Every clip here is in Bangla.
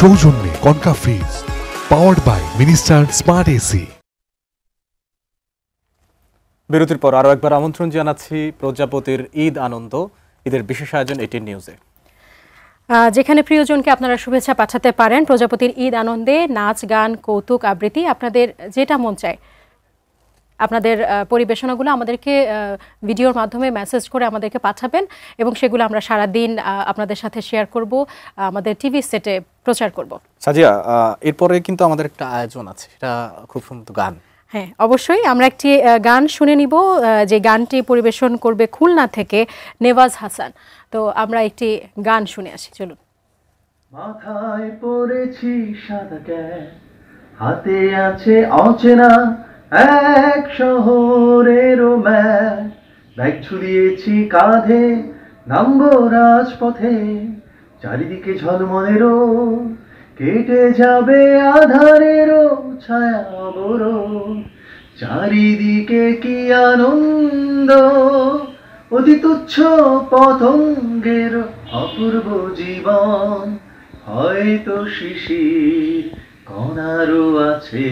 সৌজন্যে Konka fridge, powered by Minister smart AC. বিরতির পর আরও একবার আমন্ত্রণ জানাচ্ছি প্রজাপতির ঈদ আনন্দ, ঈদের বিশেষ আয়োজন এটিএন নিউজে, যেখানে প্রিয়জনকে আপনারা শুভেচ্ছা পাঠাতে পারেন। প্রজাপতির ঈদ আনন্দে নাচ, গান, কৌতুক, আবৃত্তি, আপনাদের যেটা মন চায় আপনাদের পরিবেশনাগুলো আমাদেরকে ভিডিওর মাধ্যমে মেসেজ করে আমাদেরকে পাঠাবেন এবং সেগুলো আমরা সারাদিন আপনাদের সাথে শেয়ার করব, আমাদের টিভি সেটে প্রচার করব। সাজিয়া, এরপরে কিন্তু আমাদের একটা আয়োজন আছে, সেটা খুব সুন্দর গান। হ্যাঁ, অবশ্যই আমরা একটি গান শুনে নিব, যে গানটি পরিবেশন করবে খুলনা থেকে নেওয়াজ হাসান। তো আমরা একটি গান শুনে আসি, চলুন। মাথায় পড়েছি সাদা ক্যাপ, হাতে আছে অচেনা এক শহরের ম্যাপ, ব্যাগ ঝুলিয়েছি কাঁধে, নামবো রাজপথে, চারিদিকে ঝলমলেরও, কেটে যাবে আধারেরও ছায়া বড়, চারিদিকে কি আনন্দ, অতি তুচ্ছ পতঙ্গের অপূর্ব জীবন, হয়তো শিশির কণারও আছে,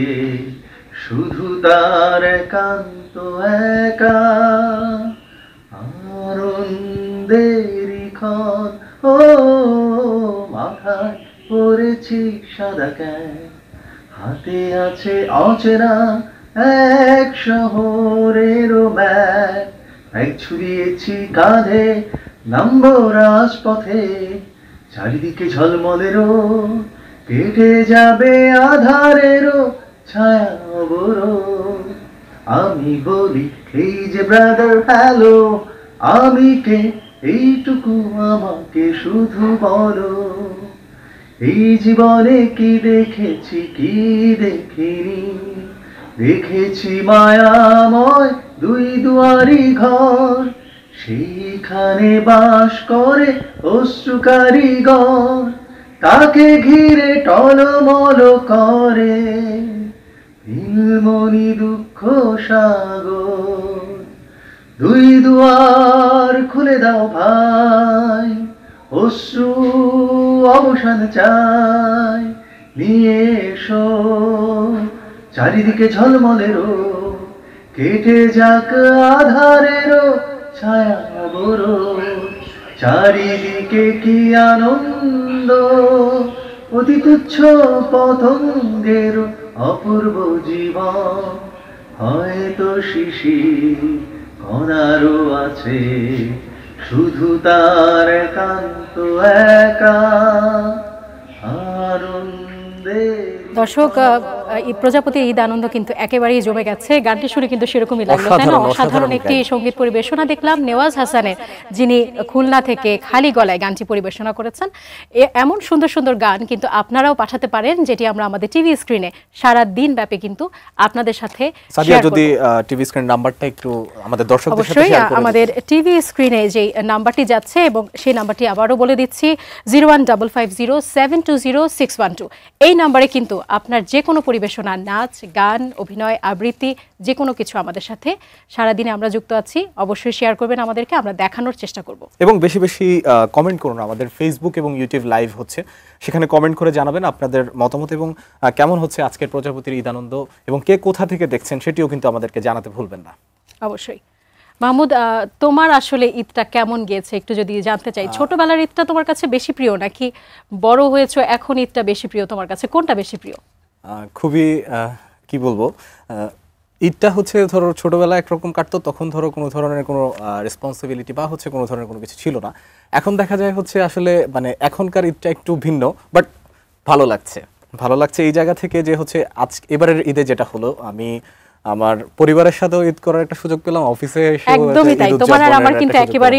শুধু তার একান্ত একা আনন্দেরই ক্ষণ। ও মাথায় পড়েছি সাদা ক্যাপ, হাতে আছে অচেনা এক শহরের ম্যাপ, ব্যাগ ছুড়িয়েছি কাঁধে, নামবো রাজপথে, চারিদিকে ঝলমলেরও, কেটে যাবে আধারেরও ছায়া বড়। আমি বলি এই যে ব্রাদার হ্যালো, আমি কে এইটুকু আমাকে শুধু বলো, এই জীবনে কি দেখেছি কি দেখিনি, দেখেছি মায়াময় দুই দুয়ারি ঘর, সেইখানে বাস করে অশ্রু কারিগর, তাকে ঘিরে টলমল করে নীলমণি দুঃখ সাগর। দুই দুয়ার খুলে দাও ভাই, অশ্রু অবসান চাই, নিয়ে এসো চারিদিকে ঝলমলেরও, কেটে যাক আধারেরও ছায়া বড়, চারিদিকে কি আনন্দ, অতি তুচ্ছ পতঙ্গের অপূর্ব জীবন, হয়তো শিশির কণারও আছে, শুধু তার একান্ত একা আনন্দে। দর্শক, প্রজাপতি ঈদ আনন্দ কিন্তু একেবারেই জমে গেছে। গানটি শুনে কিন্তু সেরকমই লাগলো, তাই না? অসাধারণ একটি সঙ্গীত পরিবেশনা দেখলাম নেওয়াজ হাসানের, যিনি খুলনা থেকে খালি গলায় গানটি পরিবেশনা করেছেন। এমন সুন্দর সুন্দর গান কিন্তু আপনারাও পাঠাতে পারেন, যেটি আমরা আমাদের টিভি স্ক্রিনে সারা দিন ব্যাপী কিন্তু আপনাদের সাথে শেয়ার করব। যদি টিভি স্ক্রিন নাম্বারটা একটু আমাদের দর্শকদের সাথে শেয়ার করে দিন। আমাদের টিভি স্ক্রিনে যে নাম্বারটি যাচ্ছে, এবং সেই নাম্বারটি আবারও বলে দিচ্ছি, 01550720612। এই নাম্বারে কিন্তু আপনার যে কোনো পরিবেশনা, নাচ, গান, অভিনয়, আবৃত্তি, যে কোনো কিছু আমাদের সাথে সারাদিনে আমরা যুক্ত আছি। অবশ্যই শেয়ার করবেন আমাদেরকে, আমরা দেখানোর চেষ্টা করব। এবং বেশি বেশি কমেন্ট করুন। আমাদের ফেসবুক এবং ইউটিউব লাইভ হচ্ছে, সেখানে কমেন্ট করে জানাবেন আপনাদের মতামত এবং কেমন হচ্ছে আজকের প্রজাপতির ঈদ আনন্দ, এবং কে কোথা থেকে দেখছেন সেটিও কিন্তু আমাদেরকে জানাতে ভুলবেন না। অবশ্যই। মাহমুদ, তোমার আসলে ঈদটা কেমন গিয়েছে একটু যদি জানতে চাই। ছোটবেলার ঈদটা তোমার কাছে বেশি প্রিয়, নাকি বড় হয়েছো এখন ঈদটা বেশি প্রিয় তোমার কাছে? কোনটা বেশি প্রিয়? খুবই কি বলবো, ঈদটা হচ্ছে ধরো ছোটবেলায় একরকম কাটতো, তখন ধরো কোনো ধরনের কোনো রেসপন্সিবিলিটি বা হচ্ছে কোনো ধরনের কোনো কিছু ছিল না। এখন দেখা যায় হচ্ছে আসলে মানে এখনকার ঈদটা একটু ভিন্ন, বাট ভালো লাগছে এই জায়গা থেকে যে হচ্ছে আজ এবারের ঈদে যেটা হলো, আমি আমার পরিবারের সাথেও ঈদ করার একটা সুযোগ পেলাম, অফিসে একদমই তাই। তোমার আর আমার কিন্তু একেবারে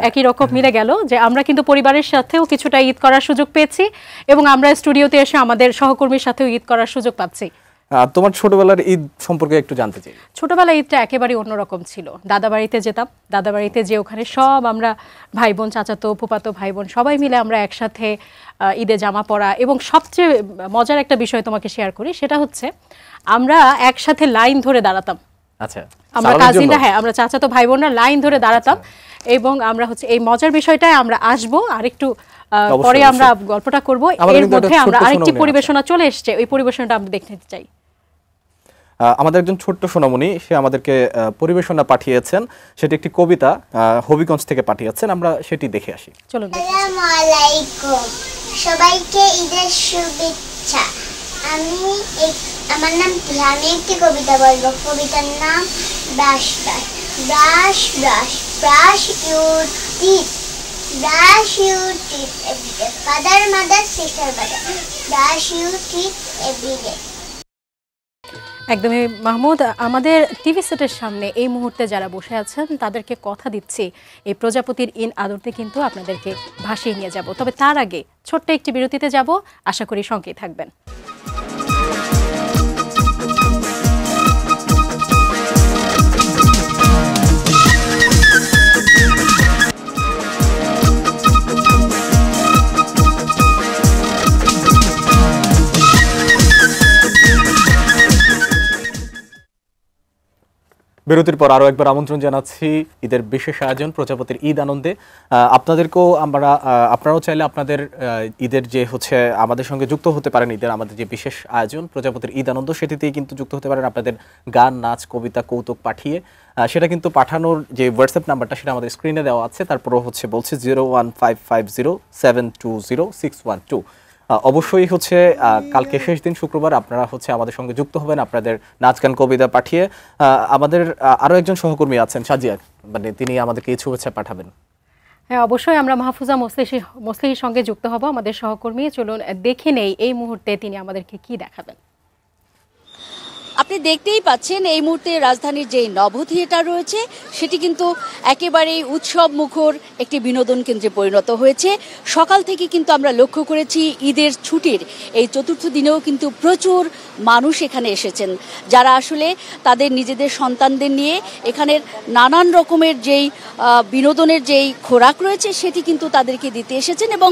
একই রকম মিলে গেল, যে আমরা কিন্তু পরিবারের সাথেও কিছুটা ঈদ করার সুযোগ পেয়েছি, এবং আমরা স্টুডিওতে এসে আমাদের সহকর্মীর সাথেও ঈদ করার সুযোগ পাচ্ছি। তোমার ছোটবেলার ঈদ সম্পর্কে একটু জানতে চাই। ছোটবেলার ঈদটা একেবারে অন্যরকম ছিল। দাদা বাড়িতে যেতাম, দাদা বাড়িতে যে ওখানে সব আমরা ভাই বোন, চাচাতো ফুপাতো ভাই বোন সবাই মিলে আমরা একসাথে ঈদে জামা পরা, এবং সবচেয়ে মজার একটা বিষয় তোমাকে শেয়ার করি, সেটা হচ্ছে আমরা একসাথে লাইন ধরে দাঁড়াতাম। আচ্ছা, আমরা কাজিনরা, হ্যাঁ আমরা চাচাতো ভাই বোনরা লাইন ধরে দাঁড়াতাম, এবং আমরা হচ্ছে এই মজার বিষয়টায় আমরা আসবো আর একটু পরে অবশ্যই, আমরা গল্পটা করব। আমাদের এর কিন্তু মধ্যে একটা আমরা ছোট্ট আরেকটি সোনামণি পরিবেশনা চলে এসেছে, ওই পরিবেশনাটা আমরা দেখতে চাই। আমাদের একজন ছোট্ট সোনামণি, সে আমাদেরকে পরিবেশনা পাঠিয়েছেন, সেটি একটি কবিতা হবিগঞ্জ থেকে পাঠিয়েছেন, আমরা সেটি দেখে আসি। চলুন। আসসালামু আলাইকুম, সবাইকে ঈদের শুভেচ্ছা। আমার নাম টিহা। আমি একটি কবিতা বলবো। কবিতার নাম brush brush. Brush brush brush your teeth, brush your teeth everyday. Father mother sister brother, brush your teeth everyday. একদমই মাহমুদ, আমাদের টিভি সেটের সামনে এই মুহূর্তে যারা বসে আছেন তাদেরকে কথা দিচ্ছি এই প্রজাপতির ঈদ আদরতে কিন্তু আপনাদেরকে ভাসিয়ে নিয়ে যাব। তবে তার আগে ছোট্ট একটি বিরতিতে যাব, আশা করি সঙ্গেই থাকবেন। বিরতির পর আরও একবার আমন্ত্রণ জানাচ্ছি ঈদের বিশেষ আয়োজন প্রজাপতির ঈদ আনন্দে। আপনাদেরকেও আপনারাও চাইলে আপনাদের ঈদের যে হচ্ছে আমাদের সঙ্গে যুক্ত হতে পারেন। ঈদের আমাদের যে বিশেষ আয়োজন প্রজাপতির ঈদ আনন্দ, সেটিতেই কিন্তু যুক্ত হতে পারেন আপনাদের গান, নাচ, কবিতা, কৌতুক পাঠিয়ে। সেটা কিন্তু পাঠানোর যে হোয়াটসঅ্যাপ নাম্বারটা সেটা আমাদের স্ক্রিনে দেওয়া আছে। তারপরও বলছে 01550720612। অবশ্যই কালকে শেষ দিন শুক্রবার, আপনারা আমাদের সঙ্গে যুক্ত হবেন আপনাদের নাচ, গান, কবিতা পাঠিয়ে। আমাদের আরও একজন সহকর্মী আছেন সাজিয়া, তিনি আমাদেরকে এই শুভেচ্ছা পাঠাবেন। হ্যাঁ, অবশ্যই আমরা মাহফুজা মোসলিহির সঙ্গে যুক্ত হব, আমাদের সহকর্মী। চলুন দেখে নেই এই মুহূর্তে তিনি আমাদেরকে কি দেখাবেন। আপনি দেখতেই পাচ্ছেন এই মুহূর্তে রাজধানীর যে নব থিয়েটার রয়েছে সেটি কিন্তু একেবারেই উৎসব মুখর একটি বিনোদন কেন্দ্রে পরিণত হয়েছে। সকাল থেকে কিন্তু আমরা লক্ষ্য করেছি ঈদের ছুটির এই চতুর্থ দিনেও কিন্তু প্রচুর মানুষ এখানে এসেছেন, যারা আসলে তাদের নিজেদের সন্তানদের নিয়ে এখানের নানান রকমের যেই বিনোদনের যেই খোরাক রয়েছে সেটি কিন্তু তাদেরকে দিতে এসেছেন, এবং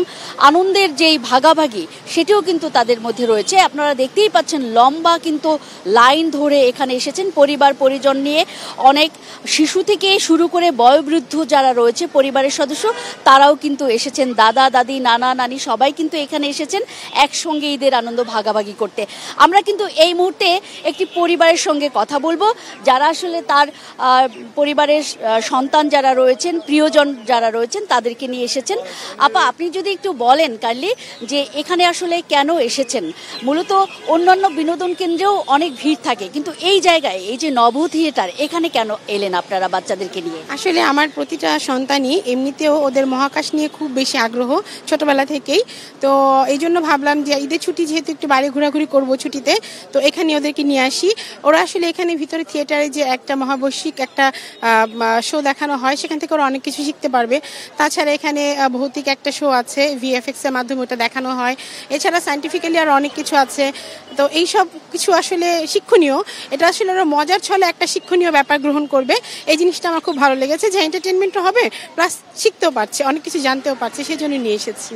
আনন্দের যেই ভাগাভাগি সেটিও কিন্তু তাদের মধ্যে রয়েছে। আপনারা দেখতেই পাচ্ছেন লম্বা কিন্তু লাইন ধরে এখানে এসেছেন পরিবার পরিজন নিয়ে। অনেক শিশু থেকে শুরু করে বয়োবৃদ্ধ যারা রয়েছে পরিবারের সদস্য, তারাও কিন্তু এসেছেন। দাদা দাদি, নানা নানি সবাই কিন্তু এখানে এসেছেন একসঙ্গে ঈদের আনন্দ ভাগাভাগি করতে। আমরা কিন্তু এই মুহূর্তে একটি পরিবারের সঙ্গে কথা বলবো, যারা আসলে তার পরিবারের সন্তান যারা রয়েছেন, প্রিয়জন যারা রয়েছেন, তাদেরকে নিয়ে এসেছেন। আপা, আপনি যদি একটু বলেন কাইন্ডলি যে এখানে আসলে কেন এসেছেন। মূলত অন্যান্য বিনোদন কেন্দ্রেও অনেক ভিড় থাকে, কিন্তু এই জায়গায় এই যে নব থিয়েটার, এখানে কেন এলেন আপনারা বাচ্চাদেরকে নিয়ে? আসলে আমার প্রতিটা সন্তানই এমনিতেও ওদের মহাকাশ নিয়ে খুব বেশি আগ্রহ ছোটবেলা থেকেই। তো এই জন্য ভাবলাম যে ঈদের ছুটি যেহেতু একটু বাইরে ঘোরাঘুরি করব ছুটিতে, তো এখানে ওদেরকে নিয়ে আসি। ওরা আসলে এখানে ভিতরে থিয়েটারে যে একটা মহাবৈশ্বিক একটা শো দেখানো হয়, সেখান থেকে ওরা অনেক কিছু শিখতে পারবে। তাছাড়া এখানে ভৌতিক একটা শো আছে, VFX এর মাধ্যমে ওটা দেখানো হয়। এছাড়া সায়েন্টিফিক্যালি আর অনেক কিছু আছে। তো এইসব কিছু আসলে শিক্ষণীয়, এটা আসলে ওরা মজার ছলে একটা শিক্ষণীয় ব্যাপার গ্রহণ করবে। এই জিনিসটা আমার খুব ভালো লেগেছে যে এন্টারটেনমেন্টও হবে, প্লাস শিখতেও পারছে, অনেক কিছু জানতেও পারছে, সেজন্য নিয়ে এসেছি।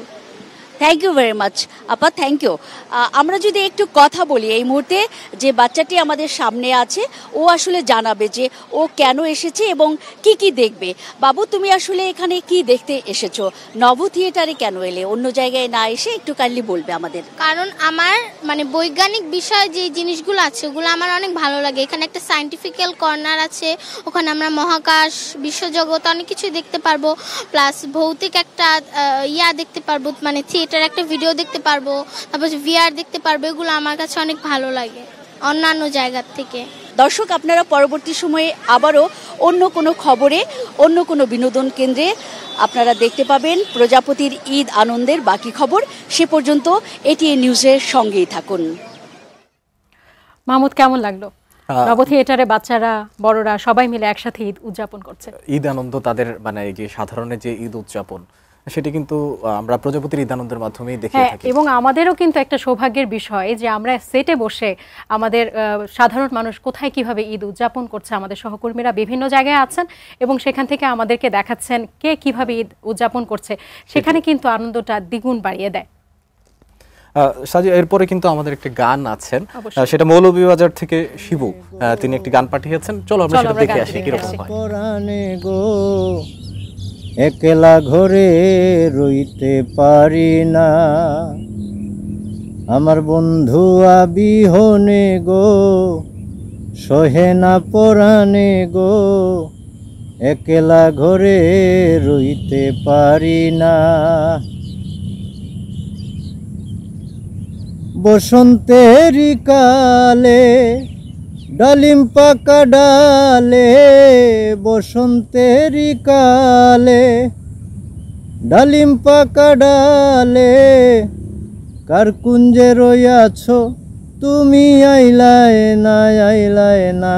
থ্যাংক ইউ ভেরি মাচ আপা, থ্যাংক ইউ। আমরা যদি একটু কথা বলি, এই মুহূর্তে যে বাচ্চাটি আমাদের সামনে আছে ও আসলে জানাবে যে ও কেন এসেছে এবং কি কি দেখবে। বাবু, তুমি আসলে এখানে কি দেখতে এসেছো? নব থিয়েটারে কেন এলে, অন্য জায়গায় না এসে একটু কাইন্ডলি বলবে আমাদের। কারণ আমার বৈজ্ঞানিক বিষয় যে জিনিসগুলো আছে ওগুলো আমার অনেক ভালো লাগে। এখানে একটা সায়েন্টিফিক্যাল কর্নার আছে, ওখানে আমরা মহাকাশ, বিশ্বজগৎ অনেক কিছু দেখতে পারবো, প্লাস ভৌতিক একটা দেখতে পারবো, থিয়েটার একটা ভিডিও দেখতে পারবো, তারপর VR দেখতে পারবো। এগুলো আমার কাছে অনেক ভালো লাগে অন্যান্য জায়গার থেকে। দর্শক, আপনারা পরবর্তী সময়ে আবারও অন্য কোনো খবরে, অন্য কোনো বিনোদন কেন্দ্রে আপনারা দেখতে পাবেন প্রজাপতির ঈদ আনন্দের বাকি খবর। সে পর্যন্ত ATN নিউজের সঙ্গেই থাকুন। মাহমুদ, কেমন লাগলো নব থিয়েটারে বাচ্চারা বড়রা সবাই মিলে একসাথে ঈদ উদযাপন করছে? এই আনন্দ তাদের এই যে সাধারণের যে ঈদ উদযাপন, সেটি কিন্তু আমরা প্রজাপতির ঈদ আনন্দের মাধ্যমেই দেখে থাকি। এবং আমাদেরও কিন্তু একটা সৌভাগ্যের বিষয় যে আমরা সেটে বসে আমাদের সাধারণ মানুষ কোথায় কিভাবে ঈদ উদযাপন করছে, আমাদের সহকর্মীরা বিভিন্ন জায়গায় আছেন এবং সেখান থেকে আমাদেরকে দেখাচ্ছেন কে কিভাবে ঈদ উদযাপন করছে। সেখানে কিন্তু আনন্দটা দ্বিগুণ বাড়িয়ে দেয়। সাজিয়া, এরপরে কিন্তু আমাদের একটি গান আছেন, সেটা মৌলভীবাজার থেকে শিবু, তিনি একটি গান পাঠিয়েছেন। চলো আমরা সেটা দেখে আসি কিরকম হয়। একলা ঘরে রইতে পারি না, আমার বন্ধু বিহনে গো সহে না পরাণে গো, একলা ঘরে রইতে পারি না। বসন্তেরি কালে ডালিম পাকা ডালে, বসন্তেরি কালে ডালিম পাকা ডালে, কার কুঞ্জে রইয়াছ তুমি আইলায় না, আইলায় না,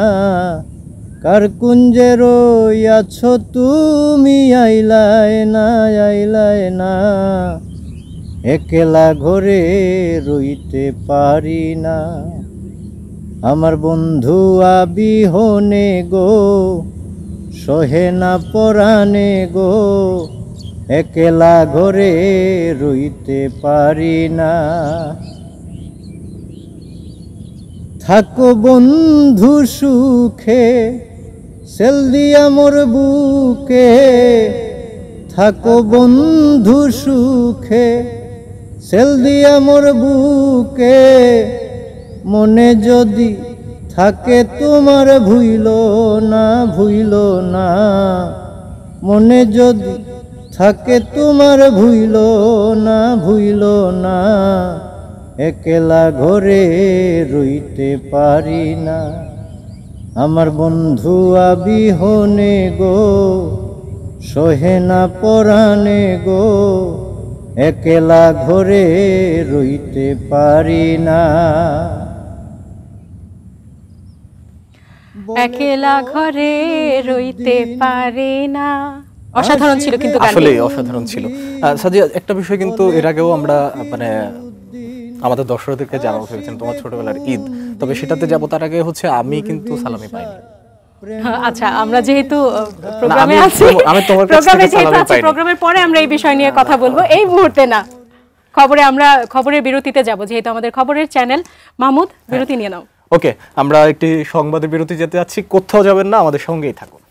কার কুঞ্জে রইয়াছ তুমি আইলায় না, আইলায় না, একলা ঘরে রইতে পারি না, আমার বন্ধু বিহনে গো সহে না পরাণে গো, একলা ঘরে রইতে পারি না। থাকো বন্ধু সুখে সেল দিয়া মোর বুকে, থাকো বন্ধু সুখে সেল দিয়া মোর বুকে, মনে যদি থাকে তোমার ভুইল না, ভুইল না, মনে যদি থাকে তোমার ভুইল না, ভুইল না, একলা ঘরে রইতে পারি না, আমার বন্ধু বিহনে গো সহে না পরাণে গো, একলা ঘরে রইতে পারি না। একলা ঘরে রইতে পারে না। অসাধারণ ছিল কিন্তু আসলে অসাধারণ ছিল। সাদিয়া, একটা বিষয় কিন্তু এর আগেও আমরা মানে আমাদের দর্শকদেরকে জানাবো ভেবেছেন তোমার ছোটবেলার ঈদ, তবে সেটাতে যাব তার আগে হচ্ছে আমি কিন্তু সালামি পাইনি। আচ্ছা, আমরা যেহেতু প্রোগ্রামে আছি, আমি তোমার কাছ থেকে সালামি পাইনি। প্রোগ্রামের পরে আমরা এই বিষয় নিয়ে কথা বলবো, এই মুহূর্তে না। আমরা খবরের বিরতিতে যাব, যেহেতু আমাদের খবরের চ্যানেল। মাহমুদ, বিরতি নিয়ে নাও। ওকে, আমরা একটি সংবাদের বিরতি যেতে যাচ্ছি, কোথাও যাবেন না, আমাদের সঙ্গেই থাকুন।